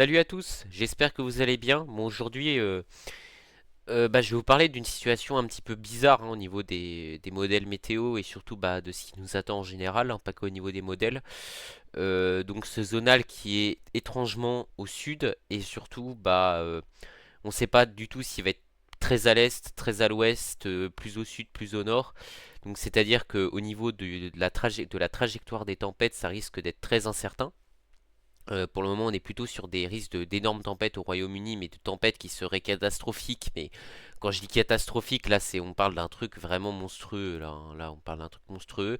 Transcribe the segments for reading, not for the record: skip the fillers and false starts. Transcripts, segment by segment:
Salut à tous, j'espère que vous allez bien. Bon, aujourd'hui, je vais vous parler d'une situation un petit peu bizarre au niveau des modèles météo et surtout de ce qui nous attend en général, pas qu'au niveau des modèles. Donc ce zonal qui est étrangement au sud et surtout, on ne sait pas du tout s'il va être très à l'est, très à l'ouest, plus au sud, plus au nord. Donc c'est-à-dire qu'au niveau de la trajectoire des tempêtes, ça risque d'être très incertain. Pour le moment, on est plutôt sur des risques d'énormes tempêtes au Royaume-Uni, mais de tempêtes qui seraient catastrophiques. Mais quand je dis catastrophique, là, on parle d'un truc vraiment monstrueux. Là, on parle d'un truc monstrueux,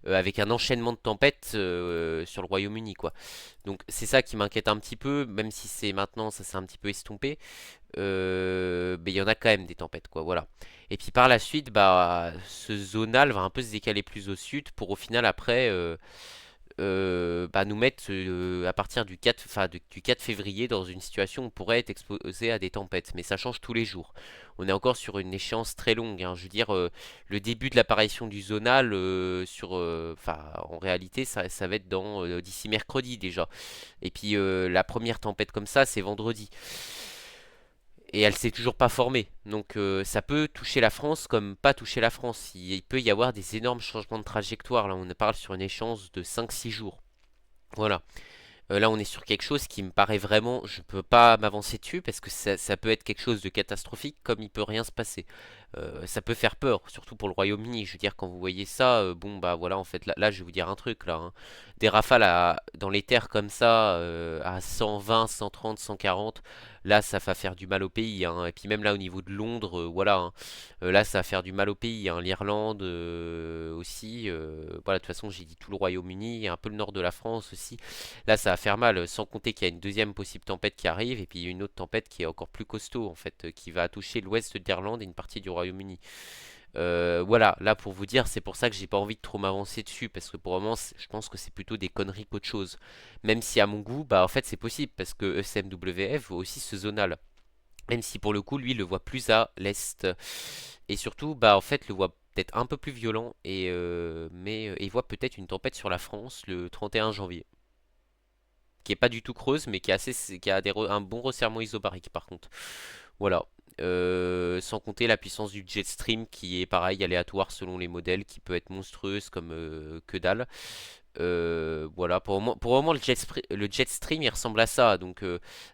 avec un enchaînement de tempêtes sur le Royaume-Uni, quoi. Donc, c'est ça qui m'inquiète un petit peu, même si c'est maintenant, ça s'est un petit peu estompé. Mais il y en a quand même des tempêtes, quoi. Voilà. Et puis par la suite, ce zonal va un peu se décaler plus au sud pour au final après. Nous mettre à partir du 4, du 4 février dans une situation où on pourrait être exposé à des tempêtes. Mais ça change tous les jours. On est encore sur une échéance très longue, hein. Je veux dire, le début de l'apparition du zonal, en réalité, ça va être d'ici mercredi déjà. Et puis la première tempête comme ça, c'est vendredi. Et elle s'est toujours pas formée. Donc ça peut toucher la France comme pas toucher la France. Il peut y avoir des énormes changements de trajectoire. Là, on parle sur une échéance de 5-6 jours. Voilà. Là, on est sur quelque chose qui me paraît vraiment. Je peux pas m'avancer dessus parce que ça peut être quelque chose de catastrophique comme il peut rien se passer. Ça peut faire peur, surtout pour le Royaume-Uni. Je veux dire, quand vous voyez ça, voilà, en fait, là, je vais vous dire un truc là, hein. Des rafales dans les terres comme ça, à 120, 130, 140, là, ça va faire du mal au pays, hein. Et puis même là, au niveau de Londres, voilà, hein. Là, ça va faire du mal au pays, hein. L'Irlande aussi. Voilà, de toute façon, j'ai dit tout le Royaume-Uni, un peu le nord de la France aussi. Là, ça va faire mal, sans compter qu'il y a une deuxième possible tempête qui arrive, et puis une autre tempête qui est encore plus costaud, en fait, qui va toucher l'ouest de l'Irlande et une partie du Royaume-Uni. Voilà, là pour vous dire, c'est pour ça que j'ai pas envie de trop m'avancer dessus, parce que pour le moment, je pense que c'est plutôt des conneries qu'autre chose. Même si à mon goût, en fait, c'est possible, parce que ECMWF voit aussi ce zonal. Même si pour le coup, lui, le voit plus à l'est. Et surtout, en fait, le voit peut-être un peu plus violent, mais il voit peut-être une tempête sur la France le 31 janvier qui est pas du tout creuse, mais qui a un bon resserrement isobarique par contre. Voilà. Sans compter la puissance du jet stream qui est pareil, aléatoire selon les modèles, qui peut être monstrueuse comme que dalle. Voilà, pour le moment le jet stream il ressemble à ça, donc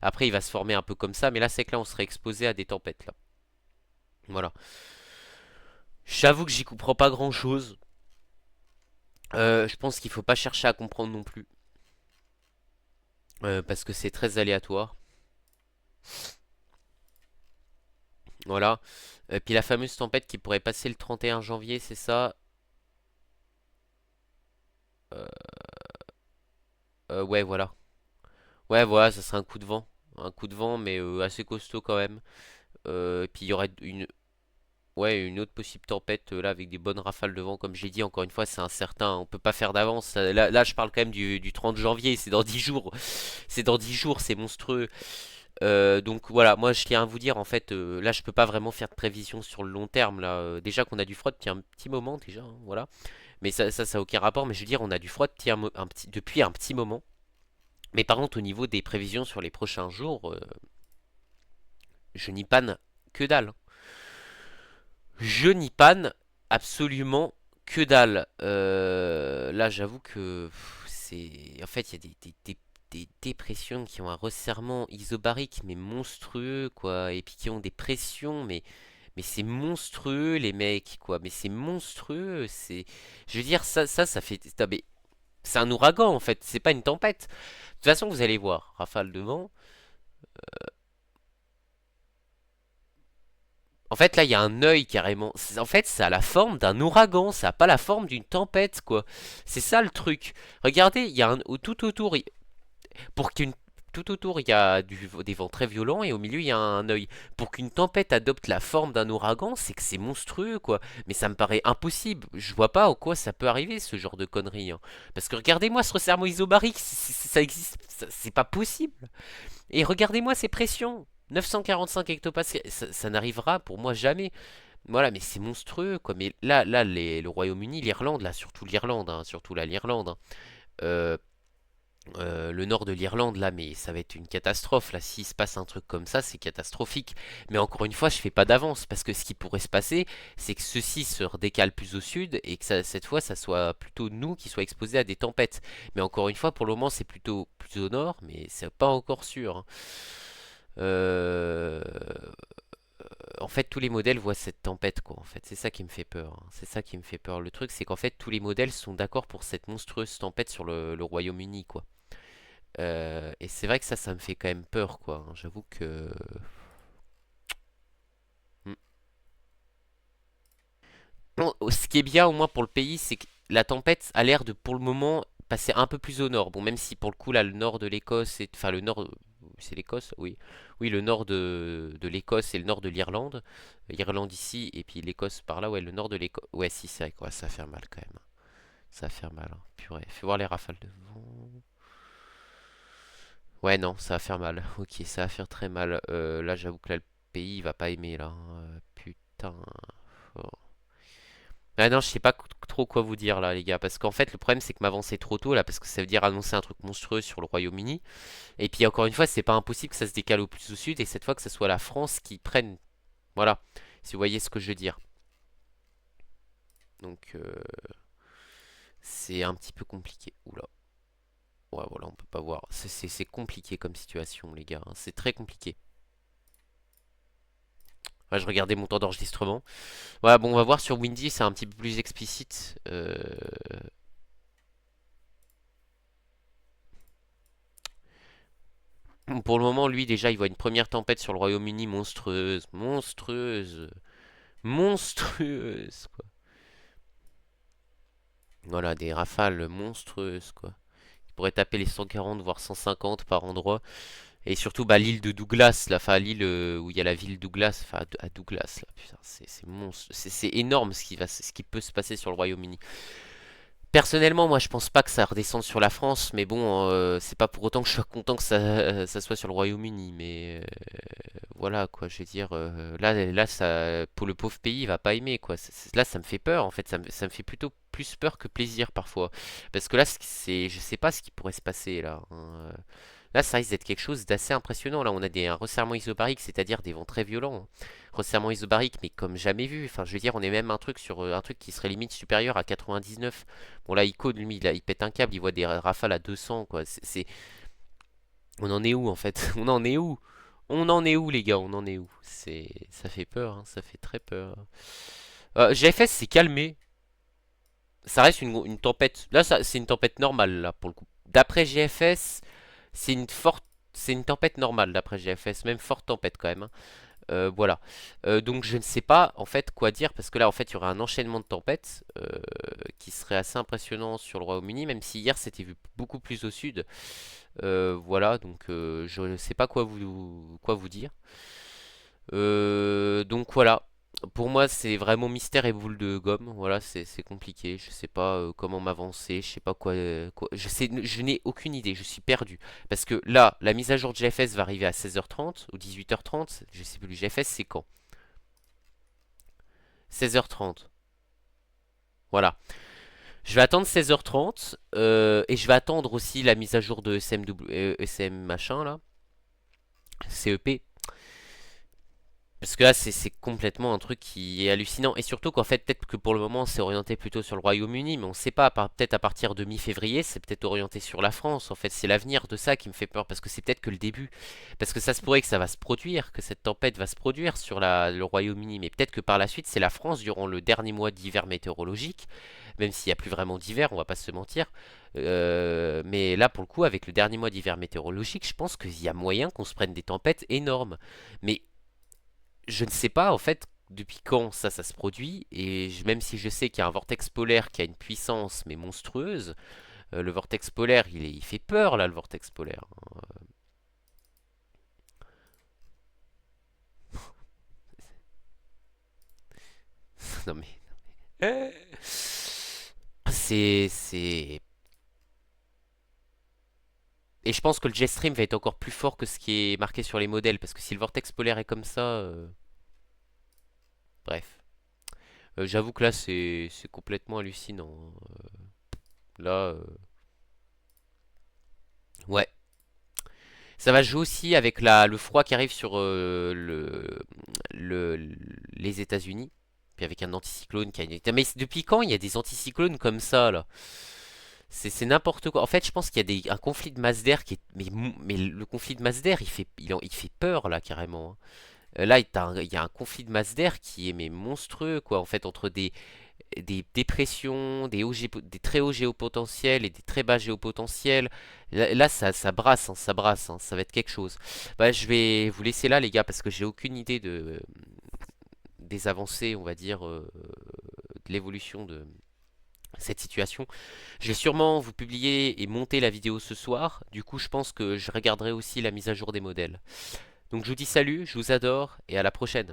après il va se former un peu comme ça, mais là c'est que là on serait exposé à des tempêtes là. Voilà. J'avoue que j'y comprends pas grand chose. Je pense qu'il faut pas chercher à comprendre non plus, parce que c'est très aléatoire. Voilà. Puis la fameuse tempête qui pourrait passer le 31 janvier, c'est ça? Euh, ouais, voilà. Ouais, voilà, ça serait un coup de vent. Un coup de vent, mais assez costaud quand même. Puis il y aurait une autre possible tempête là avec des bonnes rafales de vent. Comme j'ai dit, encore une fois, c'est incertain. On peut pas faire d'avance. Là, je parle quand même du 30 janvier. C'est dans 10 jours. C'est dans 10 jours, c'est monstrueux. Donc voilà, moi je tiens à vous dire en fait, là je peux pas vraiment faire de prévision sur le long terme là. Déjà qu'on a du froid depuis un petit moment déjà, hein, voilà. Mais ça a aucun rapport. Mais je veux dire, on a du froid depuis un petit moment. Mais par contre, au niveau des prévisions sur les prochains jours, je n'y panne que dalle. Je n'y panne absolument que dalle. Là, j'avoue que c'est. En fait, il y a des dépressions qui ont un resserrement isobarique, mais monstrueux, quoi. Et puis qui ont des pressions, mais c'est monstrueux, les mecs, quoi. Mais c'est monstrueux. Je veux dire, ça fait. Mais c'est un ouragan, en fait. C'est pas une tempête. De toute façon, vous allez voir, rafale de vent. En fait, là, il y a un œil carrément. En fait, ça a la forme d'un ouragan, ça a pas la forme d'une tempête, quoi. C'est ça le truc. Regardez, il y a tout autour, pour qu'une tout autour, il y a des vents très violents et au milieu, il y a un œil. Pour qu'une tempête adopte la forme d'un ouragan, c'est que c'est monstrueux, quoi. Mais ça me paraît impossible. Je vois pas au quoi ça peut arriver, ce genre de conneries, hein. Parce que regardez-moi ce resserrement isobarique, ça existe, c'est pas possible. Et regardez-moi ces pressions. 945 hectopascales, ça n'arrivera pour moi jamais. Voilà, mais c'est monstrueux, quoi. Mais le Royaume-Uni, l'Irlande, là, surtout l'Irlande, hein, surtout là, l'Irlande, hein. Euh, Le nord de l'Irlande là, mais ça va être une catastrophe là. S'il se passe un truc comme ça, c'est catastrophique. Mais encore une fois, je fais pas d'avance parce que ce qui pourrait se passer, c'est que ceci se redécale plus au sud et que cette fois, ça soit plutôt nous qui soient exposés à des tempêtes. Mais encore une fois, pour le moment, c'est plutôt plus au nord, mais c'est pas encore sûr, hein. Euh, En fait, tous les modèles voient cette tempête, quoi. En fait, c'est ça qui me fait peur, hein. C'est ça qui me fait peur. Le truc, c'est qu'en fait, tous les modèles sont d'accord pour cette monstrueuse tempête sur le Royaume-Uni, quoi. Et c'est vrai que ça me fait quand même peur, quoi, hein. J'avoue que... Hmm. Bon, ce qui est bien, au moins pour le pays, c'est que la tempête a l'air de, pour le moment, passer un peu plus au nord. Bon, même si pour le coup, là, le nord de l'Écosse, enfin, le nord... C'est l'Écosse? Oui. Oui, le nord de l'Écosse et le nord de l'Irlande. L'Irlande ici, et puis l'Écosse par là. Ouais, le nord de l'Écosse. Ouais, si, c'est vrai, quoi. Ça va faire mal, quand même. Ça va faire mal, hein. Purée. Fais voir les rafales de vent. Ouais, non, ça va faire mal. Ok, ça va faire très mal. Là, j'avoue que là, le pays, il va pas aimer, là, hein. Putain. Oh. Ah non, je sais pas trop quoi vous dire, là, les gars. Parce qu'en fait, le problème, c'est que m'avancer trop tôt, là, parce que ça veut dire annoncer un truc monstrueux sur le Royaume-Uni. Et puis, encore une fois, c'est pas impossible que ça se décale au plus au sud, et cette fois, que ce soit la France qui prenne. Voilà. Si vous voyez ce que je veux dire. Donc, c'est un petit peu compliqué. Oula. Ouais, voilà, on peut pas voir. C'est compliqué comme situation, les gars, hein. C'est très compliqué. Ouais, je regardais mon temps d'enregistrement. Ouais, bon, on va voir sur Windy, c'est un petit peu plus explicite. Pour le moment, lui, déjà, il voit une première tempête sur le Royaume-Uni monstrueuse. Monstrueuse. Monstrueuse, quoi. Voilà, des rafales monstrueuses, quoi. Il pourrait taper les 140, voire 150 par endroit. Et surtout, bah, l'île de Douglas, là, enfin, l'île où il y a la ville Douglas, enfin, à Douglas, là, putain, c'est monstre. C'est énorme ce qui peut se passer sur le Royaume-Uni. Personnellement, moi, je pense pas que ça redescende sur la France, mais bon, c'est pas pour autant que je sois content que ça soit sur le Royaume-Uni. Mais voilà, quoi, je veux dire, là, ça, pour le pauvre pays, il va pas aimer, quoi. Là, ça me fait peur, en fait, ça me fait plutôt plus peur que plaisir parfois, parce que là, je sais pas ce qui pourrait se passer là, hein. Là, ça risque d'être quelque chose d'assez impressionnant. Là, on a un resserrement isobarique, c'est-à-dire des vents très violents, hein. Resserrement isobarique, mais comme jamais vu. Enfin, je veux dire, on est même un truc sur un truc qui serait limite supérieur à 99. Bon, là, Ico, lui, il pète un câble, il voit des rafales à 200, quoi. On en est où, en fait? On en est où? On en est où, les gars? On en est où? Ça fait peur, hein, ça fait très peur. GFS s'est calmé. Ça reste une tempête. Là, c'est une tempête normale, là, pour le coup. D'après GFS, c'est une forte, c'est une tempête normale d'après GFS, même forte tempête quand même, hein. Voilà. Donc je ne sais pas en fait quoi dire parce que là en fait il y aura un enchaînement de tempêtes qui serait assez impressionnant sur le Royaume-Uni, même si hier c'était vu beaucoup plus au sud. Voilà, donc je ne sais pas quoi vous dire. Donc voilà. Pour moi, c'est vraiment mystère et boule de gomme. Voilà, c'est compliqué. Je sais pas comment m'avancer. Je sais pas je n'ai aucune idée. Je suis perdu. Parce que là, la mise à jour de GFS va arriver à 16h30 ou 18h30. Je sais plus. Le GFS, c'est quand? 16h30. Voilà. Je vais attendre 16h30. Et je vais attendre aussi la mise à jour de ECM machin là. CEP. Parce que là, c'est complètement un truc qui est hallucinant. Et surtout qu'en fait, peut-être que pour le moment, c'est orienté plutôt sur le Royaume-Uni, mais on ne sait pas. Peut-être à partir de mi-février, c'est peut-être orienté sur la France. En fait, c'est l'avenir de ça qui me fait peur, parce que c'est peut-être que le début. Parce que ça se pourrait que ça va se produire, que cette tempête va se produire sur le Royaume-Uni. Mais peut-être que par la suite, c'est la France durant le dernier mois d'hiver météorologique. Même s'il n'y a plus vraiment d'hiver, on va pas se mentir. Mais là, pour le coup, avec le dernier mois d'hiver météorologique, je pense qu'il y a moyen qu'on se prenne des tempêtes énormes. Mais je ne sais pas en fait depuis quand ça se produit et même si je sais qu'il y a un vortex polaire qui a une puissance mais monstrueuse, le vortex polaire il fait peur là le vortex polaire. Non mais c'est et je pense que le jet stream va être encore plus fort que ce qui est marqué sur les modèles parce que si le vortex polaire est comme ça, bref. J'avoue que là c'est complètement hallucinant, hein. Là Ouais. Ça va jouer aussi avec le froid qui arrive sur le- les États-Unis. Puis avec un anticyclone qui a... Mais depuis quand il y a des anticyclones comme ça, là? C'est n'importe quoi. En fait, je pense qu'il y a un conflit de masse d'air qui est... mais le conflit de masse d'air, il fait peur, là, carrément, hein. Là, il y a un conflit de masse d'air qui est mais monstrueux, quoi, en fait, entre des dépressions, des très hauts géopotentiels et des très bas géopotentiels. Là, ça brasse, hein, ça brasse, hein, ça va être quelque chose. Bah, je vais vous laisser là, les gars, parce que j'ai aucune idée des avancées, on va dire, de l'évolution de cette situation. Je vais sûrement vous publier et monter la vidéo ce soir. Du coup, je pense que je regarderai aussi la mise à jour des modèles. Donc, je vous dis salut, je vous adore et à la prochaine.